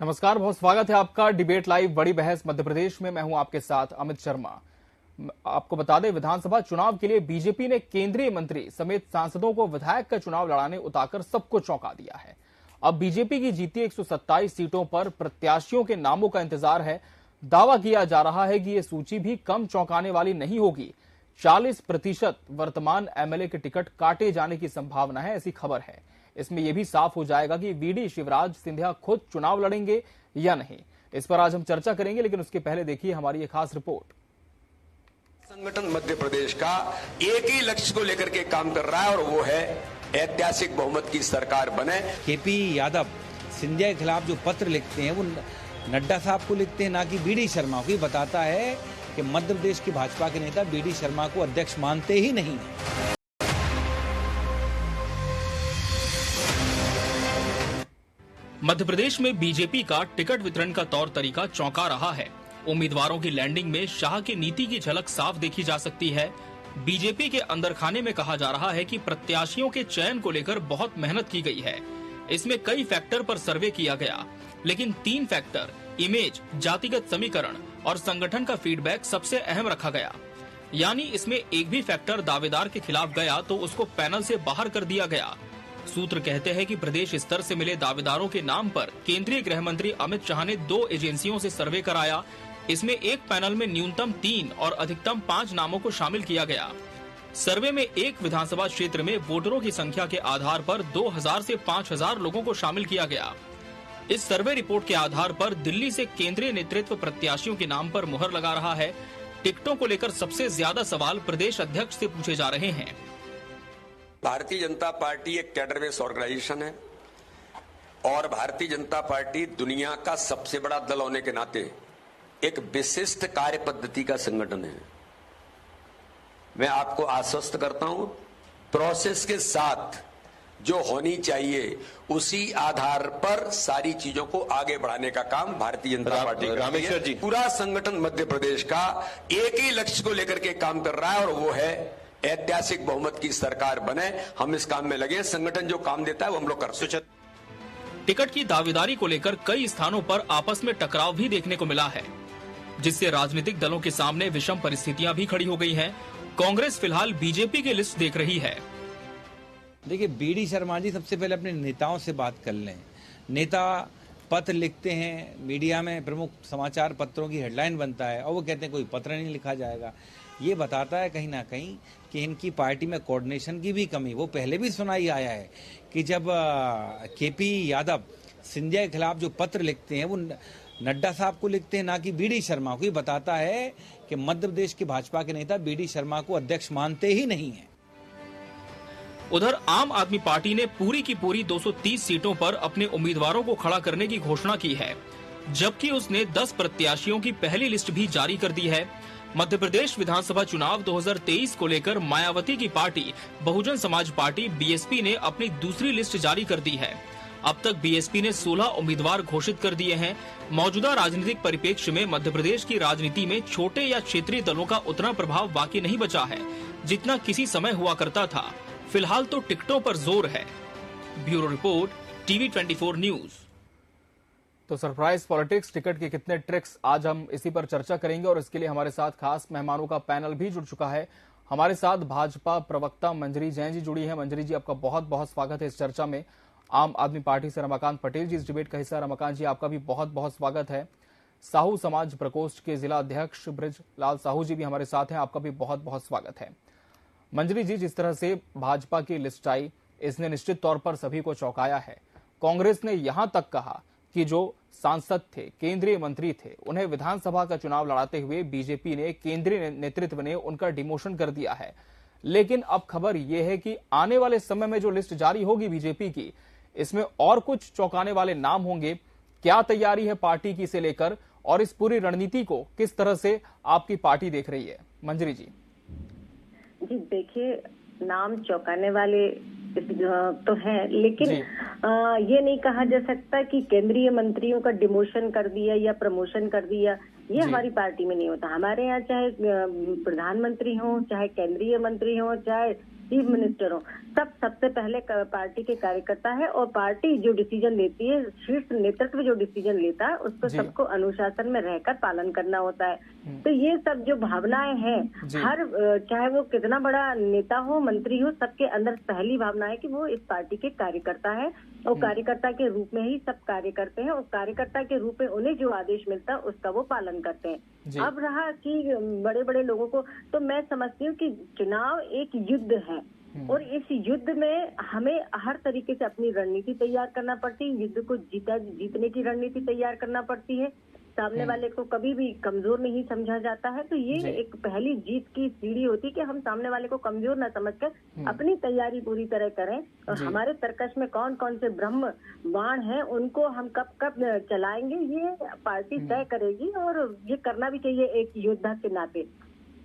नमस्कार, बहुत स्वागत है आपका डिबेट लाइव बड़ी बहस मध्य प्रदेश में। मैं हूं आपके साथ अमित शर्मा। आपको बता दें, विधानसभा चुनाव के लिए बीजेपी ने केंद्रीय मंत्री समेत सांसदों को विधायक का चुनाव लड़ाने उतारकर सबको चौंका दिया है। अब बीजेपी की जीती 127 सीटों पर प्रत्याशियों के नामों का इंतजार है। दावा किया जा रहा है कि ये सूची भी कम चौंकाने वाली नहीं होगी। 40% वर्तमान एमएलए के टिकट काटे जाने की संभावना है, ऐसी खबर है। इसमें यह भी साफ हो जाएगा कि वीडी शिवराज सिंधिया खुद चुनाव लड़ेंगे या नहीं। इस पर आज हम चर्चा करेंगे, लेकिन उसके पहले देखिए हमारी ये खास रिपोर्ट। संगठन मध्य प्रदेश का एक ही लक्ष्य को लेकर के काम कर रहा है और वो है ऐतिहासिक बहुमत की सरकार बने। केपी यादव सिंधिया के खिलाफ जो पत्र लिखते हैं वो नड्डा साहब को लिखते हैं, ना कि बीडी शर्मा को। ये बताता है कि मध्य प्रदेश की भाजपा के नेता बीडी शर्मा को अध्यक्ष मानते ही नहीं। मध्य प्रदेश में बीजेपी का टिकट वितरण का तौर तरीका चौंका रहा है। उम्मीदवारों की लैंडिंग में शाह की नीति की झलक साफ देखी जा सकती है। बीजेपी के अंदर खाने में कहा जा रहा है कि प्रत्याशियों के चयन को लेकर बहुत मेहनत की गई है। इसमें कई फैक्टर पर सर्वे किया गया, लेकिन 3 फैक्टर इमेज, जातिगत समीकरण और संगठन का फीडबैक सबसे अहम रखा गया। यानी इसमें एक भी फैक्टर दावेदार के खिलाफ गया तो उसको पैनल से बाहर कर दिया गया। सूत्र कहते हैं कि प्रदेश स्तर से मिले दावेदारों के नाम पर केंद्रीय गृह मंत्री अमित शाह ने 2 एजेंसियों से सर्वे कराया। इसमें एक पैनल में न्यूनतम 3 और अधिकतम 5 नामों को शामिल किया गया। सर्वे में एक विधानसभा क्षेत्र में वोटरों की संख्या के आधार पर 2000 से 5000 लोगों को शामिल किया गया। इस सर्वे रिपोर्ट के आधार पर दिल्ली से केंद्रीय नेतृत्व प्रत्याशियों के नाम पर मुहर लगा रहा है। टिकटों को लेकर सबसे ज्यादा सवाल प्रदेश अध्यक्ष से पूछे जा रहे हैं। भारतीय जनता पार्टी एक कैडर बेस ऑर्गेनाइजेशन है और भारतीय जनता पार्टी दुनिया का सबसे बड़ा दल होने के नाते एक विशिष्ट कार्य पद्धति का संगठन है। मैं आपको आश्वस्त करता हूं, प्रोसेस के साथ जो होनी चाहिए उसी आधार पर सारी चीजों को आगे बढ़ाने का काम भारतीय जनता पार्टी रामेश्वर जी, पूरा संगठन मध्य प्रदेश का एक ही लक्ष्य को लेकर के काम कर रहा है और वो है ऐतिहासिक बहुमत की सरकार बने। हम इस काम में लगे। संगठन जो काम देता है वो हम लोग करते हैं। टिकट की दावेदारी को लेकर कई स्थानों पर आपस में टकराव भी देखने को मिला है, जिससे राजनीतिक दलों के सामने विषम परिस्थितियां भी खड़ी हो गई हैं। कांग्रेस फिलहाल बीजेपी की लिस्ट देख रही है। देखिए, बीडी शर्मा जी सबसे पहले अपने नेताओं से बात कर लें। नेता पत्र लिखते हैं, मीडिया में प्रमुख समाचार पत्रों की हेडलाइन बनता है और वो कहते हैं कोई पत्र नहीं लिखा जाएगा। ये बताता है कहीं ना कहीं कि इनकी पार्टी में कोऑर्डिनेशन की भी कमी। वो पहले भी सुनाई आया है कि जब केपी यादव सिंधिया के खिलाफ जो पत्र लिखते हैं वो नड्डा साहब को लिखते हैं, ना कि बीडी शर्मा को। ये बताता है कि मध्य प्रदेश की भाजपा के नेता बीडी शर्मा को अध्यक्ष मानते ही नहीं है। उधर आम आदमी पार्टी ने पूरी की पूरी 230 सीटों पर अपने उम्मीदवारों को खड़ा करने की घोषणा की है, जबकि उसने 10 प्रत्याशियों की पहली लिस्ट भी जारी कर दी है। मध्य प्रदेश विधानसभा चुनाव 2023 को लेकर मायावती की party Bahujan Samaj party BSP ने अपनी दूसरी लिस्ट जारी कर दी है। अब तक बीएसपी ने 16 उम्मीदवार घोषित कर दिए हैं। मौजूदा राजनीतिक परिप्रेक्ष्य में मध्य प्रदेश की राजनीति में छोटे या क्षेत्रीय दलों का उतना प्रभाव बाकी नहीं बचा है जितना किसी समय हुआ करता था। फिलहाल तो टिकटों पर जोर है। Bureau report, TV 24 news. तो सरप्राइज पॉलिटिक्स, टिकट के कितने ट्रिक्स, आज हम इसी पर चर्चा करेंगे और इसके लिए हमारे साथ खास मेहमानों का पैनल भी जुड़ चुका है। हमारे साथ भाजपा प्रवक्ता मंजरी जैन जी जुड़ी है। मंजरी जी, आपका बहुत बहुत स्वागत है इस चर्चा में। आम आदमी पार्टी से रमाकांत पटेल जी इस डिबेट का हिस्सा। रमाकांत जी, आपका भी बहुत बहुत स्वागत है। साहू समाज प्रकोष्ठ के जिला अध्यक्ष ब्रजलाल साहू जी भी हमारे साथ हैं, आपका भी बहुत बहुत स्वागत है। मंजरी जी, जिस तरह से भाजपा की लिस्ट आई, इसने निश्चित तौर पर सभी को चौंकाया है। कांग्रेस ने यहां तक कहा कि जो सांसद थे, केंद्रीय मंत्री थे, उन्हें विधानसभा का चुनाव लड़ाते हुए बीजेपी ने, केंद्रीय नेतृत्व ने उनका डिमोशन कर दिया है। लेकिन अब खबर यह है कि आने वाले समय में जो लिस्ट जारी होगी बीजेपी की, इसमें और कुछ चौंकाने वाले नाम होंगे। क्या तैयारी है पार्टी की इसे लेकर और इस पूरी रणनीति को किस तरह से आपकी पार्टी देख रही है? मंजरी जी। जी देखिए, नाम चौंकाने वाले तो है, लेकिन ये नहीं कहा जा सकता कि केंद्रीय मंत्रियों का डिमोशन कर दिया या प्रमोशन कर दिया। ये हमारी पार्टी में नहीं होता। हमारे यहाँ चाहे प्रधानमंत्री हो, चाहे केंद्रीय मंत्री हो, चाहे चीफ मिनिस्टर हो, सब सबसे पहले पार्टी के कार्यकर्ता है, और पार्टी जो डिसीजन लेती है, शीर्ष नेतृत्व जो डिसीजन लेता है, उसको सबको अनुशासन में रहकर पालन करना होता है। तो ये सब जो भावनाएं हैं, हर चाहे वो कितना बड़ा नेता हो, मंत्री हो, सबके अंदर पहली भावना है कि वो इस पार्टी के कार्यकर्ता है, और कार्यकर्ता के रूप में ही सब कार्य करते हैं, और कार्यकर्ता के रूप में उन्हें जो आदेश मिलता है उसका वो पालन करते हैं। अब रहा कि बड़े बड़े लोगों को, तो मैं समझती हूँ कि चुनाव एक युद्ध है, और इस युद्ध में हमें हर तरीके से अपनी रणनीति तैयार करना पड़ती है। युद्ध को जीतने की रणनीति तैयार करना पड़ती है। सामने वाले को कभी भी कमजोर नहीं समझा जाता है, तो ये एक पहली जीत की सीढ़ी होती है कि हम सामने वाले को कमजोर न समझकर अपनी तैयारी पूरी तरह करें, और हमारे तर्कश में कौन कौन से ब्रह्म बाण हैं उनको हम कब कब चलाएंगे, ये पार्टी तय करेगी, और ये करना भी चाहिए एक योद्धा के नाते।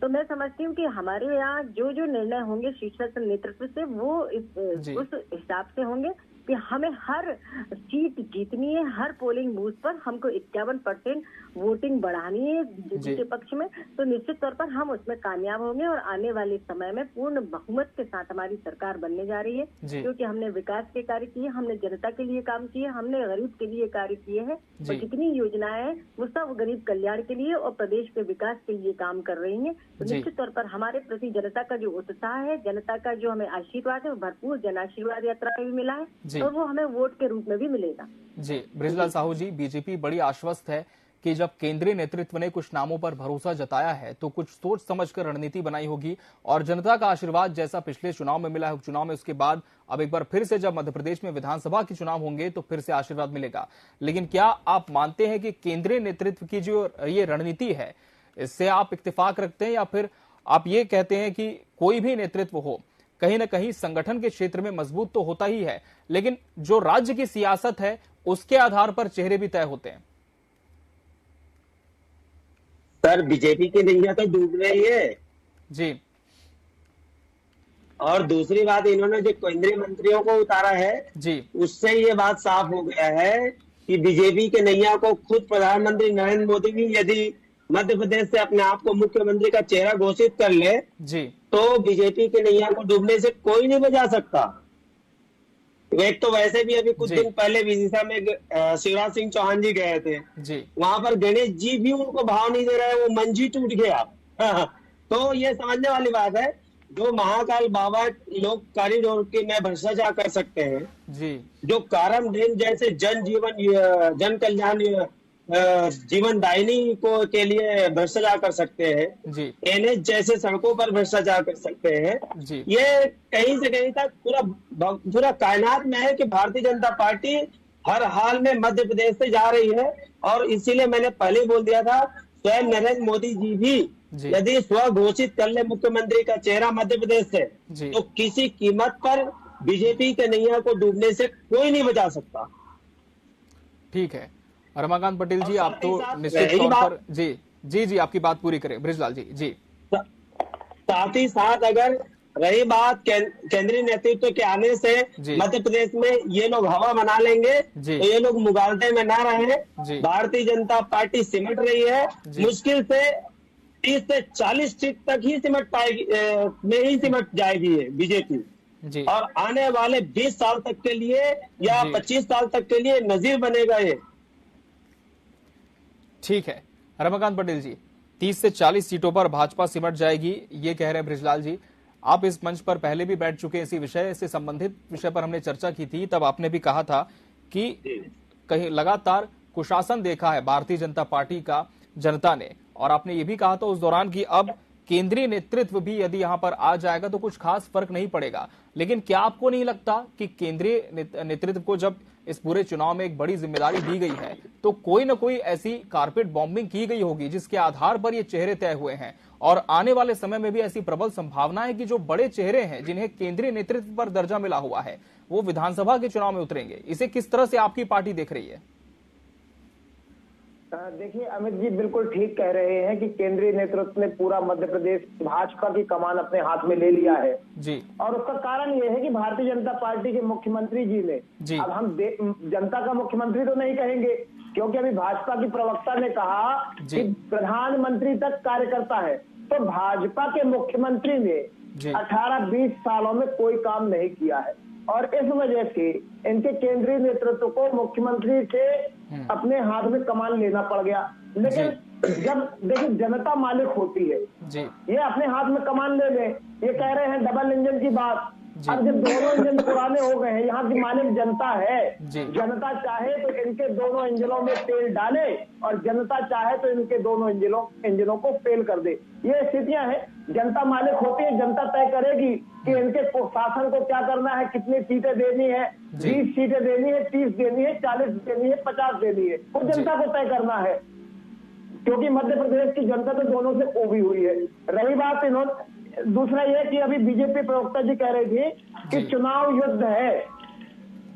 तो मैं समझती हूँ कि हमारे यहाँ जो जो निर्णय होंगे शीर्ष नेतृत्व से, वो उस हिसाब से होंगे कि हमें हर सीट जीतनी है, हर पोलिंग बूथ पर हमको 51% वोटिंग बढ़ानी है बीजेपी के पक्ष में, तो निश्चित तौर पर हम उसमें कामयाब होंगे, और आने वाले समय में पूर्ण बहुमत के साथ हमारी सरकार बनने जा रही है, क्योंकि हमने विकास के कार्य किए, हमने जनता के लिए काम किए, हमने गरीब के लिए कार्य किए हैं, और जितनी योजनाएं हैं वो सब गरीब कल्याण के लिए और प्रदेश के विकास के लिए काम कर रही है। तो निश्चित तौर पर हमारे प्रति जनता का जो उत्साह है, जनता का जो हमें आशीर्वाद है, वो भरपूर जन आशीर्वाद यात्रा में भी मिला है, और वो हमें वोट के रूप में भी मिलेगा। जी बृजलाल साहू जी, बीजेपी बड़ी आश्वस्त है कि जब केंद्रीय नेतृत्व ने कुछ नामों पर भरोसा जताया है तो कुछ सोच समझकर रणनीति बनाई होगी, और जनता का आशीर्वाद जैसा पिछले चुनाव में मिला है उपचुनाव में, उसके बाद अब एक बार फिर से जब मध्य प्रदेश में विधानसभा के चुनाव होंगे तो फिर से आशीर्वाद मिलेगा। लेकिन क्या आप मानते हैं कि केंद्रीय नेतृत्व की जो ये रणनीति है, इससे आप इत्तेफाक रखते हैं, या फिर आप ये कहते हैं कि कोई भी नेतृत्व हो, कहीं न कहीं संगठन के क्षेत्र में मजबूत तो होता ही है, लेकिन जो राज्य की सियासत है उसके आधार पर चेहरे भी तय होते हैं? सर, बीजेपी की नैया तो डूब रही है जी, और दूसरी बात, इन्होंने जो केंद्रीय मंत्रियों को उतारा है जी, उससे ये बात साफ हो गया है कि बीजेपी के नैया को खुद प्रधानमंत्री नरेंद्र मोदी भी यदि मध्य प्रदेश से अपने आप को मुख्यमंत्री का चेहरा घोषित कर ले जी, तो बीजेपी के नैया को डूबने से कोई नहीं बचा सकता। एक तो वैसे भी अभी कुछ दिन पहले विदिशा में शिवराज सिंह चौहान जी गए थे जी, वहां पर गणेश जी भी उनको भाव नहीं दे रहे, वो मन जी टूट गया। तो ये समझने वाली बात है, जो महाकाल बाबा लोग कॉरिडोर के में भ्रष्टाचार कर सकते हैं जी, जो कारम डेम जैसे जन कल्याण जीवन दायिनी को के लिए भ्रष्टाचार कर सकते हैं जी, एनएच जैसे सड़कों पर भ्रष्टाचार कर सकते हैं जी, ये कहीं से कहीं तक पूरा कायनात में है कि भारतीय जनता पार्टी हर हाल में मध्य प्रदेश से जा रही है। और इसीलिए मैंने पहले बोल दिया था, स्वयं नरेंद्र मोदी जी भी यदि स्व घोषित कर ले मुख्यमंत्री का चेहरा मध्य प्रदेश से, तो किसी कीमत पर बीजेपी के नैया को डूबने से कोई नहीं बचा सकता। ठीक है रमाकांत पटेल जी, आप तो निश्चित तौर पर जी जी जी आपकी बात पूरी करें ब्रिजलाल जी। जी साथ ही साथ अगर रही बात केंद्रीय नेतृत्व के आने से मध्य प्रदेश में ये लोग हवा बना लेंगे तो ये लोग मुगालते में ना रहे। भारतीय जनता पार्टी सिमट रही है, मुश्किल से 30 से 40 सीट तक ही सिमट पाएगी, में ही सिमट जाएगी ये बीजेपी, और आने वाले 20 साल तक के लिए या 25 साल तक के लिए नजीर बनेगा ये। ठीक है रमाकांत पटेल जी, 30 से 40 सीटों पर भाजपा सिमट जाएगी, ये कह रहे हैं ब्रिजलाल जी। आप इस मंच पर पहले भी बैठ चुके हैं, इसी विषय से संबंधित विषय पर हमने चर्चा की थी, तब आपने भी कहा था कि कहीं लगातार कुशासन देखा है भारतीय जनता पार्टी का जनता ने, और आपने ये भी कहा था उस दौरान कि अब केंद्रीय नेतृत्व भी यदि यहां पर आ जाएगा तो कुछ खास फर्क नहीं पड़ेगा। लेकिन क्या आपको नहीं लगता कि केंद्रीय नेतृत्व को जब इस पूरे चुनाव में एक बड़ी जिम्मेदारी दी गई है तो कोई ना कोई ऐसी कारपेट बॉम्बिंग की गई होगी जिसके आधार पर ये चेहरे तय हुए हैं, और आने वाले समय में भी ऐसी प्रबल संभावना है कि जो बड़े चेहरे हैं जिन्हें केंद्रीय नेतृत्व पर दर्जा मिला हुआ है वो विधानसभा के चुनाव में उतरेंगे। इसे किस तरह से आपकी पार्टी देख रही है? देखिए अमित जी बिल्कुल ठीक कह रहे हैं कि केंद्रीय नेतृत्व ने पूरा मध्य प्रदेश भाजपा की कमान अपने हाथ में ले लिया है जी। और उसका कारण ये है कि भारतीय जनता पार्टी के मुख्यमंत्री जी ने जी। अब हम जनता का मुख्यमंत्री तो नहीं कहेंगे, क्योंकि अभी भाजपा की प्रवक्ता ने कहा कि प्रधानमंत्री तक कार्यकर्ता है, तो भाजपा के मुख्यमंत्री ने 18-20 सालों में कोई काम नहीं किया है और इस वजह से इनके केंद्रीय नेतृत्व को मुख्यमंत्री से अपने हाथ में कमान लेना पड़ गया। लेकिन जब देखिए जनता मालिक होती है जी। ये अपने हाथ में कमान ले लें, ये कह रहे हैं डबल इंजन की बात। अब जब दोनों इंजन पुराने हो गए हैं, यहाँ की मालिक जनता है, जनता चाहे तो इनके दोनों इंजनों में तेल डाले और जनता चाहे तो इनके दोनों इंजनों को फेल कर दे। ये स्थितियां हैं, जनता मालिक होती है, जनता तय करेगी कि इनके शासन को क्या करना है, कितनी सीटें देनी है, 20 सीटें देनी है, 30 देनी है, 40 देनी है, 50 देनी है, वो जनता को तय करना है, क्योंकि मध्य प्रदेश की जनता तो दोनों से उभी हुई है। रही बात दूसरा ये कि अभी बीजेपी प्रवक्ता जी कह रहे थे कि चुनाव युद्ध है।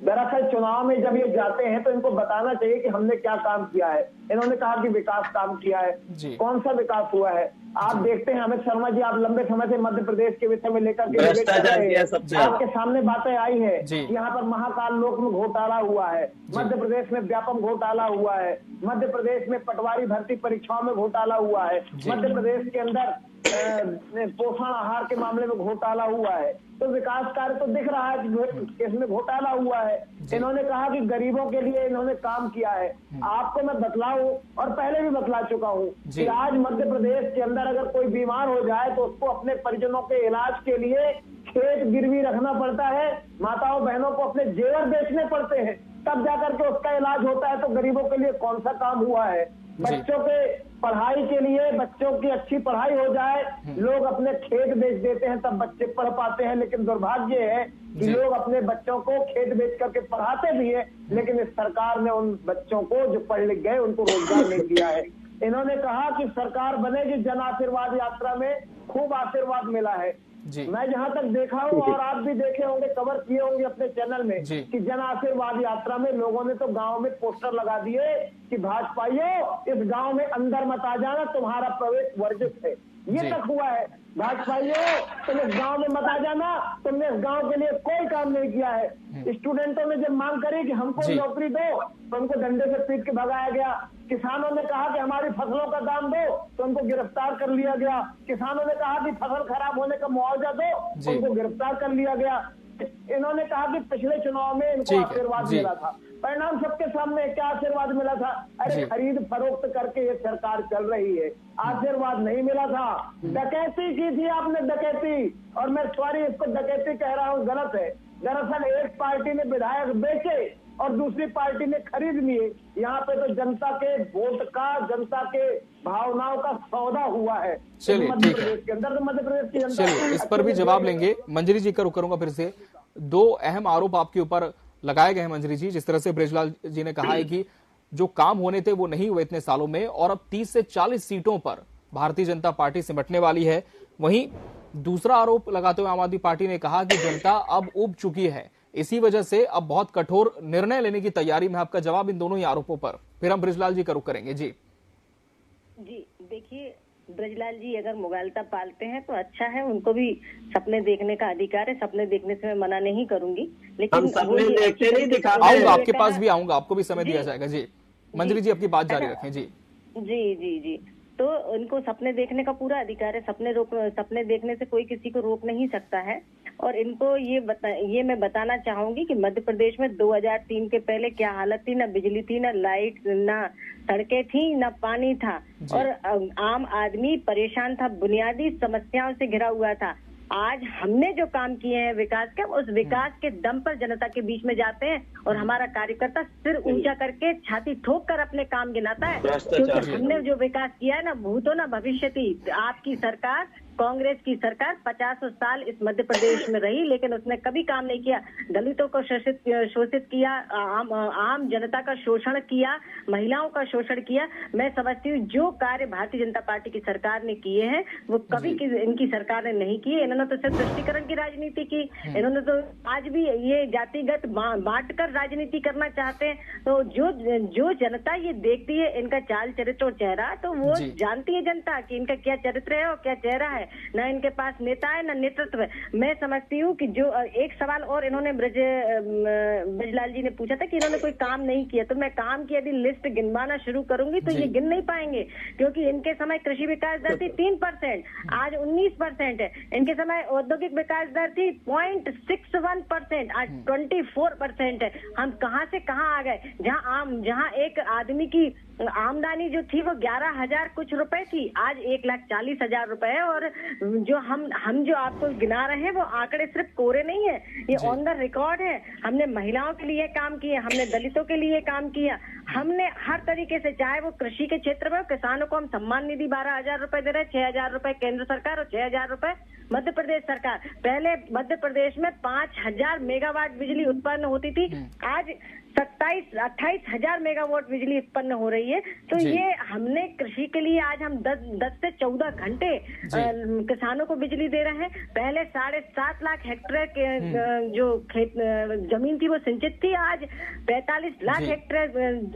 दरअसल चुनाव में जब ये जाते हैं तो इनको बताना चाहिए कि हमने क्या काम किया है। इन्होंने कहा कि विकास काम किया है, कौन सा विकास हुआ है? आप देखते हैं अमित शर्मा जी, आप लंबे समय से मध्य प्रदेश के विषय में लेकर के आपके सामने बातें आई है कि यहाँ पर महाकाल लोक में घोटाला हुआ है, मध्य प्रदेश में व्यापम घोटाला हुआ है, मध्य प्रदेश में पटवारी भर्ती परीक्षाओं में घोटाला हुआ है, मध्य प्रदेश के अंदर पोषण आहार के मामले में घोटाला हुआ है। तो विकास कार्य तो दिख रहा है कि इसमें घोटाला हुआ है। इन्होंने कहा कि गरीबों के लिए इन्होंने काम किया है। आपको मैं बतलाऊं और पहले भी बतला चुका हूं कि आज मध्य प्रदेश के अंदर अगर कोई बीमार हो जाए तो उसको अपने परिजनों के इलाज के लिए खेत गिरवी रखना पड़ता है, माताओं बहनों को अपने जेवर बेचने पड़ते हैं, तब जाकर के उसका इलाज होता है। तो गरीबों के लिए कौन सा काम हुआ है? बच्चों के पढ़ाई के लिए, बच्चों की अच्छी पढ़ाई हो जाए, लोग अपने खेत बेच देते हैं तब बच्चे पढ़ पाते हैं। लेकिन दुर्भाग्य है कि लोग अपने बच्चों को खेत बेच करके पढ़ाते भी है, लेकिन इस सरकार ने उन बच्चों को जो पढ़ लिख गए उनको रोजगार नहीं दिया है। इन्होंने कहा कि सरकार बनेगी, जन आशीर्वाद यात्रा में खूब आशीर्वाद मिला है। मैं जहां तक देखा हूं और आप भी देखे होंगे, कवर किए होंगे अपने चैनल में कि जन आशीर्वाद यात्रा में लोगों ने तो गांव में पोस्टर लगा दिए कि भाजपाइयों इस गांव में अंदर मत आ जाना, तुम्हारा प्रवेश वर्जित है। ये तक हुआ है। भाजपाइयों तुम इस गांव में मत आ जाना, तुमने इस गांव के लिए कोई काम नहीं किया है। स्टूडेंटों ने जब मांग करी कि हमको नौकरी दो तो उनको डंडे से पीट के भगाया गया। किसानों ने कहा कि हमारी फसलों का दाम दो तो उनको गिरफ्तार कर लिया गया। किसानों ने कहा कि फसल खराब होने का मुआवजा दो तो उनको गिरफ्तार कर लिया गया। इन्होंने कहा कि पिछले चुनाव में इनको आशीर्वाद मिला था, परिणाम सबके सामने क्या आशीर्वाद मिला था? अरे खरीद फरोख्त करके ये सरकार चल रही है, आशीर्वाद नहीं मिला था। डकैती की थी आपने, डकैती, और मैं सॉरी इसको डकैती कह रहा हूँ, गलत है। दरअसल एक पार्टी ने विधायक बेचे और दूसरी पार्टी ने खरीद लिए। यहाँ पे तो जनता के वोट का, जनता के भावनाओं का सौदा हुआ है। चलिए ठीक है, के अंदर तो मध्य प्रदेश की जनता, चलिए इस पर भी जवाब लेंगे। मंजरी जी का रुख करूंगा फिर से। दो अहम आरोप आपके ऊपर लगाए गए हैं मंजरी जी। जिस तरह से बृजलाल जी ने कहा है कि जो काम होने थे वो नहीं हुए इतने सालों में, और अब 30 से 40 सीटों पर भारतीय जनता पार्टी सिमटने वाली है। वहीं दूसरा आरोप लगाते हुए आम आदमी पार्टी ने कहा कि जनता अब उब चुकी है, इसी वजह से अब बहुत कठोर निर्णय लेने की तैयारी में। आपका जवाब इन दोनों ही आरोपों पर, फिर हम बृजलाल जी का रुख करेंगे। जी देखिए, ब्रजलाल जी अगर मुगालता पालते हैं तो अच्छा है, उनको भी सपने देखने का अधिकार है, सपने देखने से मैं मना नहीं करूंगी, लेकिन सपने देखते नहीं दिखाते। आऊंगा आपके पास भी आऊंगा, आपको भी समय दिया जाएगा। जी मंजरी जी अपनी बात जारी रखें। जी जी जी जी तो उनको सपने देखने का पूरा अधिकार है, सपने देखने से कोई किसी को रोक नहीं सकता है। और इनको ये मैं बताना चाहूंगी कि मध्य प्रदेश में 2003 के पहले क्या हालत थी, ना बिजली थी, ना लाइट, ना सड़कें थी, ना पानी था, और आम आदमी परेशान था, बुनियादी समस्याओं से घिरा हुआ था। आज हमने जो काम किए हैं विकास के, उस विकास के दम पर जनता के बीच में जाते हैं और हमारा कार्यकर्ता सिर ऊंचा करके छाती ठोक कर अपने काम गिनाता है, क्योंकि हमने जो विकास किया है ना, भूतो ना भविष्यति। आपकी सरकार कांग्रेस की सरकार 50 साल इस मध्य प्रदेश में रही, लेकिन उसने कभी काम नहीं किया। दलितों को शोषित किया, आम जनता का शोषण किया, महिलाओं का शोषण किया। मैं समझती हूँ जो कार्य भारतीय जनता पार्टी की सरकार ने किए हैं वो कभी इनकी सरकार ने नहीं किए। इन्होंने तो सिर्फ तुष्टीकरण की राजनीति की, इन्होंने तो आज भी ये जातिगत बांटकर राजनीति करना चाहते हैं। तो जो जनता ये देखती है इनका चाल चरित्र और चेहरा, तो वो जानती है जनता कि इनका क्या चरित्र है और क्या चेहरा है। न इनके पास नेता है न नेतृत्व है। मैं समझती हूँ कि जो एक सवाल और इन्होंने ब्रजलाल जी ने पूछा था कि इन्होंने कोई काम नहीं किया, तो मैं काम की यदि लिस्ट गिनवाना शुरू करूंगी तो ये गिन नहीं पाएंगे, क्योंकि इनके समय कृषि विकास दर थी 3%, आज 19% है। इनके समय औद्योगिक विकास दर थी 0.61%, आज 24% है। हम कहां से कहां आ गए, जहां एक आदमी की आमदनी जो थी वो 11,000 कुछ रुपए थी, आज 1,40,000 रुपए है। और जो हम जो आपको गिना रहे हैं वो आंकड़े सिर्फ कोरे नहीं है, ये ऑन द रिकॉर्ड है। हमने महिलाओं के लिए काम किया, हमने दलितों के लिए काम किया, हमने हर तरीके से, चाहे वो कृषि के क्षेत्र में, किसानों को हम सम्मान निधि 12,000 रुपए दे रहे हैं, 6,000 रुपए केंद्र सरकार और 6,000 रुपए मध्य प्रदेश सरकार। पहले मध्य प्रदेश में 5,000 मेगावाट बिजली उत्पन्न होती थी, आज 28,000 मेगावाट बिजली उत्पन्न हो रही है। तो ये हमने कृषि के लिए आज हम 10 से 14 घंटे किसानों को बिजली दे रहे हैं। पहले 7.5 लाख हेक्टेयर के जो खेत जमीन थी वो सिंचित थी, आज 45 लाख हेक्टेयर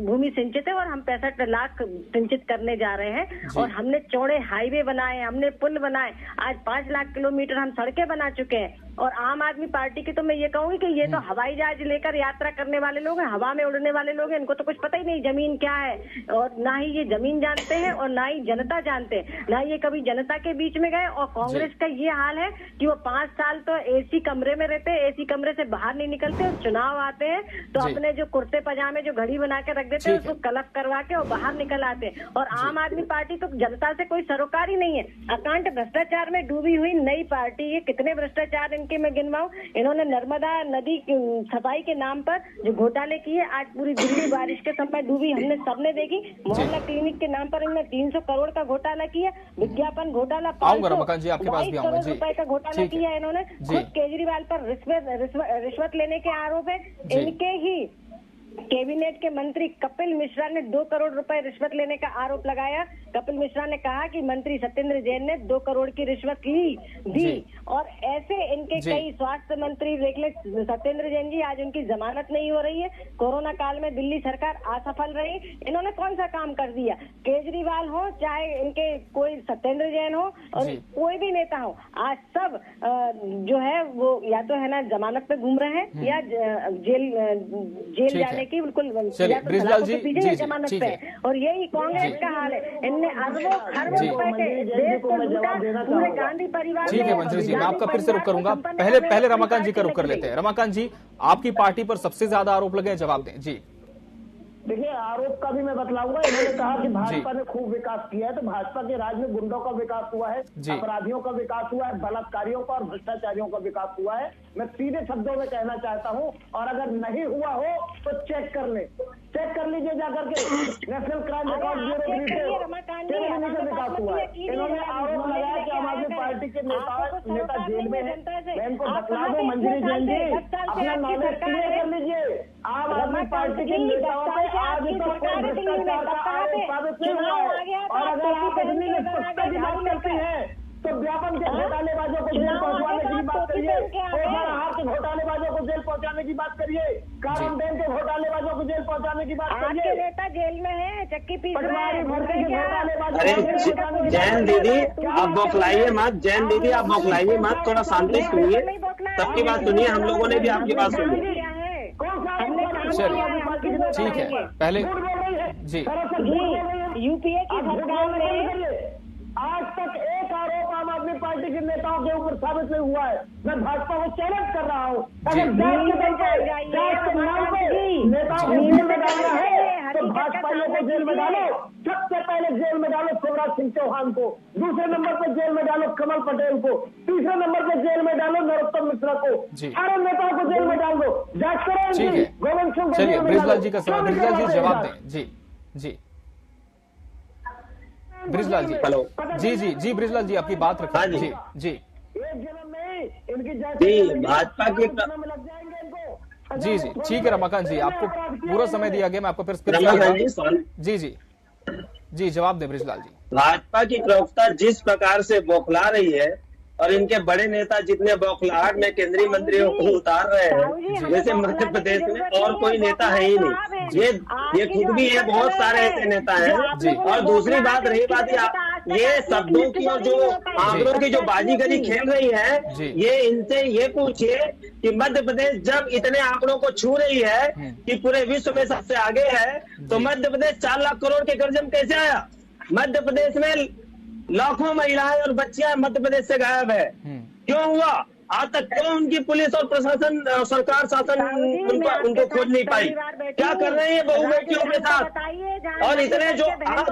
भूमि सिंचित है और हम 65 लाख सिंचित करने जा रहे हैं। और हमने चौड़े हाईवे बनाए, हमने पुल बनाए, आज 5 लाख किलोमीटर हम सड़कें बना चुके हैं। और आम आदमी पार्टी की तो मैं ये कहूंगी कि ये तो हवाई जहाज लेकर यात्रा करने वाले लोग हैं, हवा में उड़ने वाले लोग हैं, इनको तो कुछ पता ही नहीं जमीन क्या है, और ना ही ये जमीन जानते हैं और ना ही जनता जानते हैं, ना ये कभी जनता के बीच में गए। और कांग्रेस का ये हाल है कि वो 5 साल तो एसी कमरे में रहते हैं, एसी कमरे से बाहर नहीं निकलते, और चुनाव आते हैं तो अपने जो कुर्ते पजामे जो घड़ी बना के रख देते हैं उसको कलफ करवा के और बाहर निकल आते हैं। और आम आदमी पार्टी तो जनता से कोई सरोकार ही नहीं है, अकांत भ्रष्टाचार में डूबी हुई नई पार्टी। ये कितने भ्रष्टाचार इनके मैं गिनवाऊं। इन्होंने नर्मदा नदी सफाई के नाम पर जो घोटाले किए, आज पूरी दिल्ली बारिश के समय डूबी, हमने सबने देखी। मोहल्ला क्लिनिक के नाम पर इन्होंने 300 करोड़ का घोटाला किया, विज्ञापन घोटाला 522 करोड़ रुपए का घोटाला किया इन्होंने। खुद केजरीवाल पर रिश्वत लेने के आरोप है। इनके ही कैबिनेट के मंत्री कपिल मिश्रा ने 2 करोड़ रुपए रिश्वत लेने का आरोप लगाया। कपिल मिश्रा ने कहा कि मंत्री सत्येंद्र जैन ने 2 करोड़ की रिश्वत दी। और ऐसे इनके कई स्वास्थ्य मंत्री देख ले, सत्येंद्र जैन जी, आज उनकी जमानत नहीं हो रही है। कोरोना काल में दिल्ली सरकार असफल रही, इन्होंने कौन सा काम कर दिया? केजरीवाल हो चाहे इनके कोई सत्येंद्र जैन हो और कोई भी नेता हो, आज सब जो है वो या तो है ना जमानत पे घूम रहे हैं या जेल जाने की बिल्कुल ब्रजलाल जी जमानत पे। और यही कांग्रेस का हाल है, इनने अरबों खरबों रुपए के देश को लूटा, पूरे गांधी परिवार। ठीक है मंत्री जी, मैं आपका फिर से रुक करूंगा, पहले रमाकांत जी का रुक कर लेते हैं। रमाकांत जी, आपकी पार्टी पर सबसे ज्यादा आरोप लगे, जवाब दें जी। देखिए, आरोप का भी मैं बतलाऊंगा। इन्होंने कहा कि भाजपा ने खूब विकास किया है, तो भाजपा के राज में गुंडों का विकास हुआ है, अपराधियों का विकास हुआ है, बलात्कारियों का और भ्रष्टाचारियों का विकास हुआ है। मैं सीधे शब्दों में कहना चाहता हूं, और अगर नहीं हुआ हो तो चेक कर लीजिए जाकर के नेशनल क्राइम रिकॉर्ड ब्यूरो से विकास हुआ है। इन्होंने आरोप लगाया कि आम आदमी पार्टी के नेता जेल में है। मैं इनको बतला दूं, मंजरी जैन जी, अपना नॉलेज क्लियर कर लीजिए। आम आदमी पार्टी के नेताओं पे आज तक कोई भ्रष्टाचार का आरोप साबित नहीं हुआ है। और अगर आप इतनी निष्पक्षता की बात करती हैं तो व्यापम के घोटालेबाजों को जेल पहुंचवाने की बात करिए, आहार के घोटालेबाजों को जेल पहुंचाने की बात करिए, कार्बन डैम के घोटालेबाजों को जेल पहुंचाने की बात करिए। नेता जेल में है, चक्की पीस पटवारी भर्ती के घोटालेबाजों। अरे जैन दीदी आप बौखलाइए मत, जैन दीदी आप बौखलाइए मत, थोड़ा शांति सुनिए, सबकी बात सुनिए, हम लोगों ने भी आपकी बात सुनी। ठीक है, पहले जी यूपीए की सरकार ने आज तक एक आरोप आम आदमी पार्टी के नेताओं के ऊपर साबित नहीं हुआ है। मैं भाजपा को चैलेंज कर रहा हूँ, अगर जांच के नाम पे नेताओं को जेल में डालना है तो भाजपाइयों को जेल में डालो। सबसे पहले जेल में डालो शिवराज सिंह चौहान को, दूसरे नंबर पर जेल में डालो कमल पटेल को, तीसरे नंबर पर जेल में डालो नरोत्तम मिश्रा को, सारे नेताओं को जेल में डाल दो। जांच करें गोविंद सिंह। चलिए ब्रजलाल जी का सवाल, ब्रजलाल जी जवाब दें। जी ब्रिजलाल जी। हेलो जी ब्रिजलाल जी, आपकी बात रखिए। हाँ जी जी एक जन्म नहीं, इनकी जी भाजपा की लग जाएंगे इनको। जी ठीक है रमाकांत जी, आपको पूरा समय दिया गया, मैं आपको फिर रमाकांत जी जी जवाब दें ब्रिजलाल जी। भाजपा की प्रवक्ता जिस प्रकार से बौखला रही है और इनके बड़े नेता जितने बौखलाहट में केंद्रीय मंत्रियों को उतार रहे हैं, जैसे मध्य प्रदेश में और कोई नेता है ही नहीं। ये खुद भी है, बहुत सारे ऐसे नेता हैं। और दूसरी बात रही बात ये शब्दों की और जो आंकड़ों की जो बाजीगरी खेल रही है, ये इनसे ये पूछिए कि मध्य प्रदेश जब इतने आंकड़ों को छू रही है कि पूरे विश्व में सबसे आगे है, तो मध्य प्रदेश 4 लाख करोड़ के कर्ज में कैसे आया? मध्य प्रदेश में लाखों महिलाएं और बच्चियां मध्य प्रदेश से गायब है। क्यों हुआ? आज तक क्यों उनकी पुलिस और प्रशासन सरकार शासन उनको खोज नहीं पाई? क्या कर रहे हैं बहू बेटियों के साथ? और इतने जो आज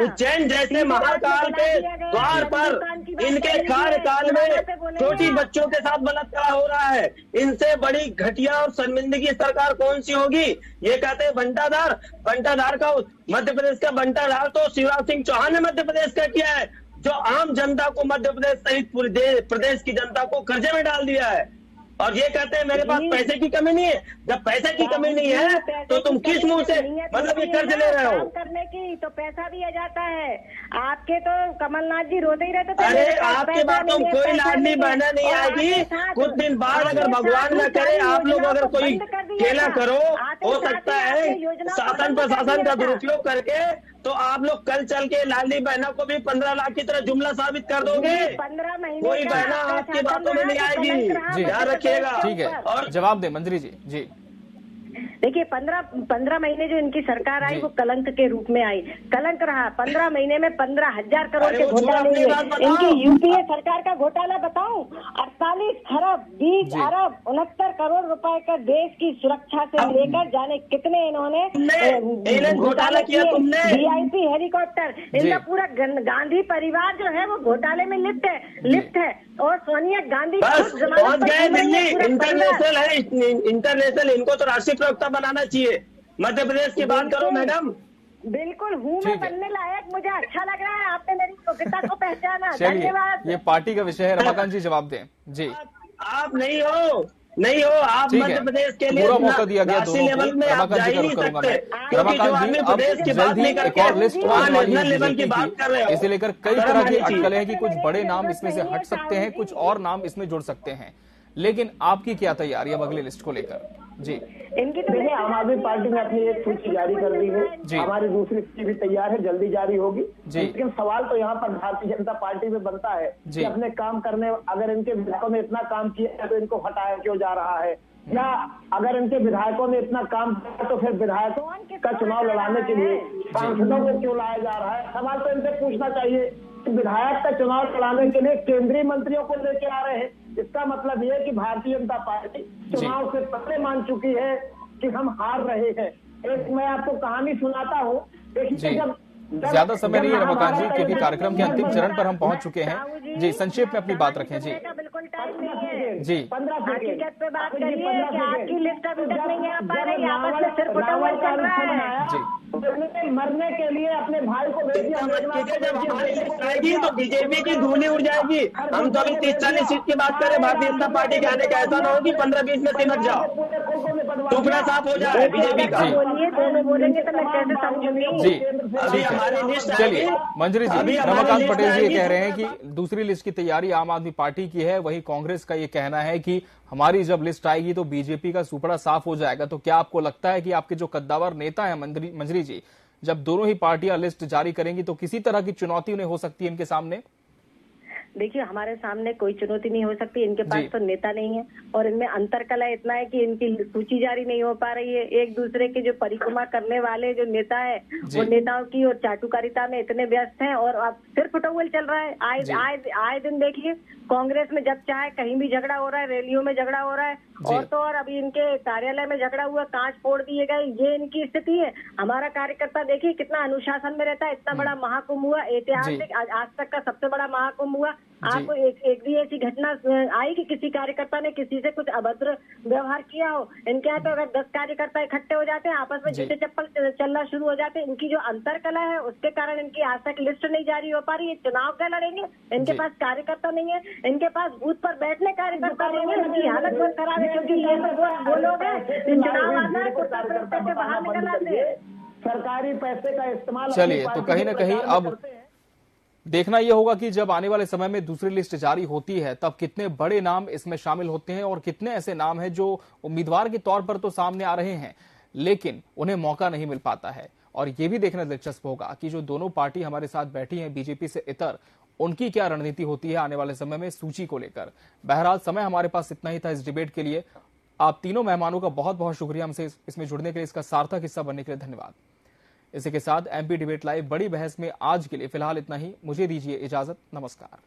उज्जैन जैसे महाकाल के द्वार पर इनके कार्यकाल में छोटी बच्चों के साथ बलात्कार हो रहा है, इनसे बड़ी घटिया और शर्मिंदगी सरकार कौन सी होगी? ये कहते हैं बंटाधार का मध्य प्रदेश का बंटाधार तो शिवराज सिंह चौहान ने मध्य प्रदेश का किया है, जो आम जनता को मध्य प्रदेश सहित पूरे प्रदेश की जनता को कर्जे में डाल दिया है। और ये कहते हैं मेरे पास पैसे की कमी नहीं है। जब पैसे की कमी नहीं है तो तुम किस मुंह से मतलब ये कर्ज ले रहे हो? करने की तो पैसा भी आ जाता है। आपके तो कमलनाथ जी रोते ही रहते थे। अरे आपके बातों में कोई लाडली बहना नहीं आएगी। कुछ दिन बाद अगर भगवान न करे आप लोग अगर कोई खेला करो, हो सकता है शासन प्रशासन का दुरुपयोग करके तो आप लोग कल चल के लाडली बहना को भी 15 लाख की तरह जुमला साबित कर दोगे। 15 महीने कोई बहना आपकी बातों में नहीं आएगी, ध्यान रखिएगा। ठीक है, और जवाब दे मंजरी जी। देखिए 15 महीने जो इनकी सरकार आई वो कलंक के रूप में आई। कलंक रहा 15 महीने में 15,000 करोड़ के घोटाले। इनकी यूपीए सरकार का घोटाला बताऊं, 48 खरब 20 अरब 69 करोड़ रुपए का देश की सुरक्षा से लेकर जाने कितने इन्होंने घोटाला किया तुमने। VIP हेलीकॉप्टर, इनका पूरा गांधी परिवार जो है वो घोटाले में लिप्त है। और सोनिया गांधी पहुंच गए दिल्ली। इंटरनेशनल है, इंटरनेशनल। इनको तो राष्ट्रीय प्रवक्ता बनाना चाहिए। मध्य प्रदेश की बात करो मैडम। बिल्कुल हूँ मैं बनने लायक, मुझे अच्छा लग रहा है आपने मेरी योग्यता को पहचाना। चलिए, धन्यवाद। ये पार्टी का विषय है। रमाकांत जी जवाब दें जी। आप नहीं हो आप मध्य प्रदेश के लिए पूरा मौका दिया गया राष्ट्रीय लेवल में आप जा ही नहीं सकते, क्योंकि जो आदमी प्रदेश की बात नहीं करके नेशनल लेवल की बात कर रहे हो। इसे लेकर कई तरह की अटकलें हैं कि कुछ बड़े नाम इसमें से हट सकते हैं, कुछ और नाम इसमें जुड़ सकते हैं, लेकिन आपकी क्या तैयारी है अगली लिस्ट को लेकर? जी इनकी तो देखिए आम आदमी पार्टी ने अपनी एक सूची जारी कर दी है। हमारी दूसरी सूची भी तैयार है, जल्दी जारी होगी। लेकिन सवाल तो यहाँ पर भारतीय जनता पार्टी में बनता है कि अपने काम करने, अगर इनके विधायकों ने इतना काम किया है तो इनको हटाया क्यों जा रहा है, या अगर इनके विधायकों ने इतना काम किया तो फिर विधायकों का चुनाव लड़ाने के लिए सांसदों को क्यों लाया जा रहा है? सवाल तो इनसे पूछना चाहिए। विधायक का चुनाव लड़ाने के लिए केंद्रीय मंत्रियों को लेके आ रहे हैं, इसका मतलब ये है कि भारतीय जनता पार्टी चुनाव से पहले मान चुकी है कि हम हार रहे हैं। एक मैं आपको कहानी सुनाता हूँ। ज्यादा समय नहीं है रमाकांत जी, क्योंकि कार्यक्रम के अंतिम चरण पर हम पहुंच चुके हैं। जी संक्षेप में अपनी बात रखें। जी बिल्कुल टाइम नहीं है जी, 15 हकीकत पे बात करिए कि आपकी लिस्ट अभी तक नहीं आ पा रही, आपस में सिर्फ फुटबॉल चल रहा है। जी मरने के लिए अपने भाई को जब हमारी लिस्ट आएगी तो बीजेपी की धूली उड़ जाएगी। हम तो अभी 30-40 सीट की बात करें, भारतीय जनता पार्टी के आने का ऐसा ना हो कि 15-20 में सिमट जाओ, टुकड़ा साफ हो जाए बीजेपी का। बोलेंगे तो मैं कैसे समझूंगी? जी अभी हमारी लिस्ट चलिए मंजरी जी, रमाकांत पटेल जी ये कह रहे हैं कि दूसरी लिस्ट की तैयारी आम आदमी पार्टी की है, वही कांग्रेस का ये कहना है कि हमारी जब लिस्ट आएगी तो बीजेपी का सुपड़ा साफ हो जाएगा। तो क्या आपको लगता है कि आपके जो कद्दावर नेता है मंजरी जी, जब दोनों ही पार्टियां लिस्ट जारी करेंगी तो किसी तरह की चुनौती उन्हें हो सकती है इनके सामने? देखिए हमारे सामने कोई चुनौती नहीं हो सकती, इनके पास तो नेता नहीं है और इनमें अंतर कला इतना है कि इनकी सूची जारी नहीं हो पा रही है। एक दूसरे के जो परिक्रमा करने वाले जो नेता है वो नेताओं की और चाटुकारिता में इतने व्यस्त हैं और अब सिर्फ फुटबॉल चल रहा है। आए दिन देखिए कांग्रेस में जब चाहे कहीं भी झगड़ा हो रहा है, रैलियों में झगड़ा हो रहा है, और तो और अभी इनके कार्यालय में झगड़ा हुआ, कांच फोड़ दिए गए, ये इनकी स्थिति है। हमारा कार्यकर्ता देखिए कितना अनुशासन में रहता है। इतना बड़ा महाकुंभ हुआ, ऐतिहासिक आज तक का सबसे बड़ा महाकुंभ हुआ, आपको एक भी ऐसी घटना आई कि किसी कार्यकर्ता ने किसी से कुछ अभद्र व्यवहार किया हो? इनके यहाँ तो अगर 10 कार्यकर्ता इकट्ठे हो जाते हैं, आपस में जूते चप्पल चलना शुरू हो जाते हैं। इनकी जो अंतर कला है उसके कारण इनकी आज तक लिस्ट नहीं जारी हो पा रही है। चुनाव क्या लड़ेंगे? इनके पास कार्यकर्ता नहीं है, इनके पास बूथ पर बैठने कार्यकर्ता नहीं है। इनकी हालत बहुत खराब है, क्योंकि ये वो लोग हैं चुनाव आता है कुर्ता पैंट से बाहर निकल आते हैं। सरकारी पैसे का इस्तेमाल। चलिए, तो कहीं ना कहीं अब देखना यह होगा कि जब आने वाले समय में दूसरी लिस्ट जारी होती है तब कितने बड़े नाम इसमें शामिल होते हैं और कितने ऐसे नाम हैं जो उम्मीदवार के तौर पर तो सामने आ रहे हैं लेकिन उन्हें मौका नहीं मिल पाता है। और यह भी देखना दिलचस्प होगा कि जो दोनों पार्टी हमारे साथ बैठी हैं बीजेपी से इतर, उनकी क्या रणनीति होती है आने वाले समय में सूची को लेकर। बहरहाल समय हमारे पास इतना ही था इस डिबेट के लिए। आप तीनों मेहमानों का बहुत बहुत शुक्रिया हमसे इसमें जुड़ने के लिए, इसका सार्थक हिस्सा बनने के लिए धन्यवाद। इसी के साथ एमपी डिबेट लाइव बड़ी बहस में आज के लिए फिलहाल इतना ही। मुझे दीजिए इजाजत, नमस्कार।